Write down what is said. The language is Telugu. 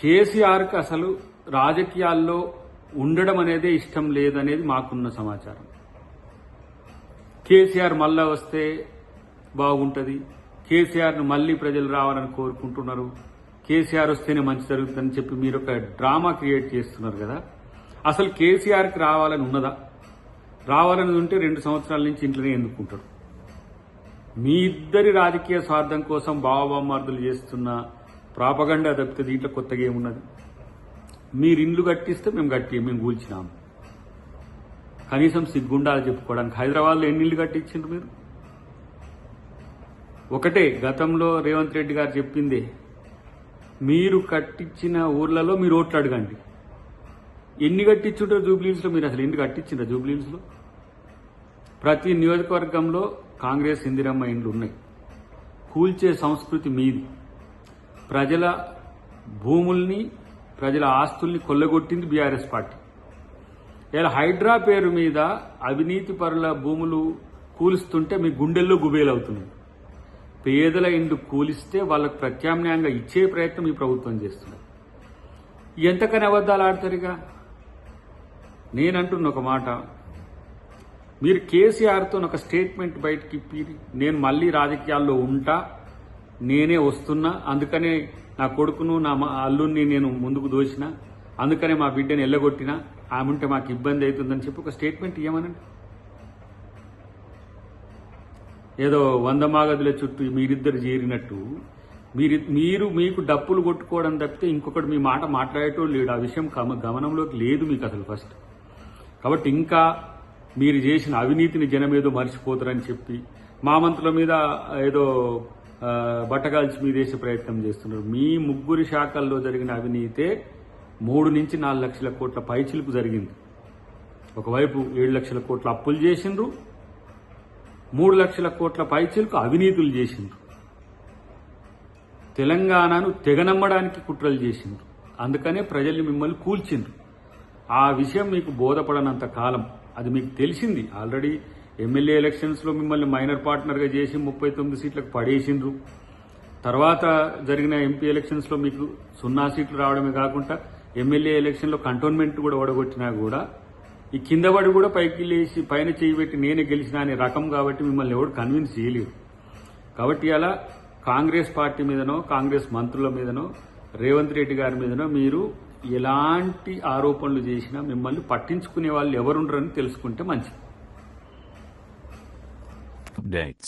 కేసీఆర్కి అసలు రాజకీయాల్లో ఉండడం అనేదే ఇష్టం లేదనేది మాకున్న సమాచారం. కేసీఆర్ మళ్ళా వస్తే బాగుంటుంది, కేసీఆర్ను మళ్ళీ ప్రజలు రావాలని కోరుకుంటున్నారు, కేసీఆర్ వస్తేనే మంచి జరుగుతుందని చెప్పి మీరు ఒక డ్రామా క్రియేట్ చేస్తున్నారు కదా. అసలు కేసీఆర్కి రావాలని ఉన్నదా? రావాలని ఉంటే 2 సంవత్సరాల నుంచి ఇంట్లోనే ఎందుకుంటాడు? మీ ఇద్దరి రాజకీయ స్వార్థం కోసం బావబామ్మార్దులు చేస్తున్న ప్రాపగండా తప్పితే దీంట్లో కొత్తగా ఏమున్నది? మీరు ఇండ్లు కట్టిస్తే మేము కూల్చినాము. కనీసం సిగ్గుండాలి చెప్పుకోవడానికి. హైదరాబాద్లో ఎన్ని ఇళ్ళు కట్టించిండ్రు మీరు? ఒకటే, గతంలో రేవంత్ రెడ్డి గారు చెప్పిందే, మీరు కట్టించిన ఊర్లలో మీరు ఓట్లు అడగండి. ఎన్ని కట్టించుంటారు జూబ్లీహిల్స్లో? మీరు అసలు ఎన్ని కట్టించిండ్రా జూబ్లీహిల్స్లో? ప్రతి నియోజకవర్గంలో కాంగ్రెస్ ఇందిరమ్మ ఇండ్లు ఉన్నాయి. కూల్చే సంస్కృతి మీది. ప్రజల భూముల్ని, ప్రజల ఆస్తుల్ని కొల్లగొట్టింది బీఆర్ఎస్ పార్టీ. ఇలా హైడ్రా పేరు మీద అవినీతి పరుల భూములు కూలుస్తుంటే మీ గుండెల్లో గుబేలవుతున్నాయి. పేదల ఇండ్లు కూలిస్తే వాళ్ళకు ప్రత్యామ్నాయంగా ఇచ్చే ప్రయత్నం ఈ ప్రభుత్వం చేస్తుంది. ఎంతకని అబద్ధాలు ఆడతారుగా? నేనంటున్న ఒక మాట, మీరు కేసీఆర్తో ఒక స్టేట్మెంట్ బయటకి ఇప్పి, నేను మళ్ళీ రాజకీయాల్లో ఉంటా, నేనే వస్తున్నా, అందుకనే నా కొడుకును నా అల్లుడిని నేను ముందుకు దోసిన, అందుకనే మా బిడ్డని ఎల్లగొట్టినా, ఆమె ఉంటే మాకు ఇబ్బంది అవుతుందని చెప్పి ఒక స్టేట్మెంట్ ఇవ్వమనండి. ఏదో 100 మాగదుల చుట్టూ మీరిద్దరు చేరినట్టు మీకు డప్పులు కొట్టుకోవడం తప్పితే ఇంకొకటి మీ మాట మాట్లాడేటోళ్ళు లేడు. ఆ విషయం గమనంలోకి లేదు మీకు అసలు ఫస్ట్. కాబట్టి ఇంకా మీరు చేసిన అవినీతిని జనం ఏదో మర్చిపోతారని చెప్పి మా మంత్రుల మీద ఏదో బట్టగాల్చి మీద వేసే ప్రయత్నం చేస్తున్నారు. మీ ముగ్గురి శాఖల్లో జరిగిన అవినీతే 3 నుంచి 4 లక్షల కోట్ల పైచిలుపు జరిగింది. ఒకవైపు 7 లక్షల కోట్ల అప్పులు చేసిండ్రు, 3 లక్షల కోట్ల పైచిలుకు అవినీతులు చేసిండ్రు. తెలంగాణను తెగనమ్మడానికి కుట్రలు చేసిండ్రు. అందుకనే ప్రజల్ని మిమ్మల్ని కూల్చిండ్రు. ఆ విషయం మీకు బోధపడనంత కాలం అది మీకు తెలిసింది. ఆల్రెడీ ఎమ్మెల్యే ఎలక్షన్స్లో మిమ్మల్ని మైనర్ పార్ట్నర్గా చేసి 39 సీట్లకు పడేసిండ్రు. తర్వాత జరిగిన ఎంపీ ఎలక్షన్స్లో మీకు 0 సీట్లు రావడమే కాకుండా ఎమ్మెల్యే ఎలక్షన్లో కంటోన్మెంట్ కూడా ఓడగొట్టినా కూడా ఈ కింద పడి కూడా పైకి లేచి పైన చేయి పెట్టి నేనే గెలిచినా అనే రకం. కాబట్టి మిమ్మల్ని ఎవరు కన్విన్స్ చేయలేరు. కాబట్టి అలా కాంగ్రెస్ పార్టీ మీదనో, కాంగ్రెస్ మంత్రుల మీదనో, రేవంత్ రెడ్డి గారి మీదనో మీరు ఎలాంటి ఆరోపణలు చేసినా మిమ్మల్ని పట్టించుకునే వాళ్ళు ఎవరుండరని తెలుసుకుంటే మంచిది. Updates.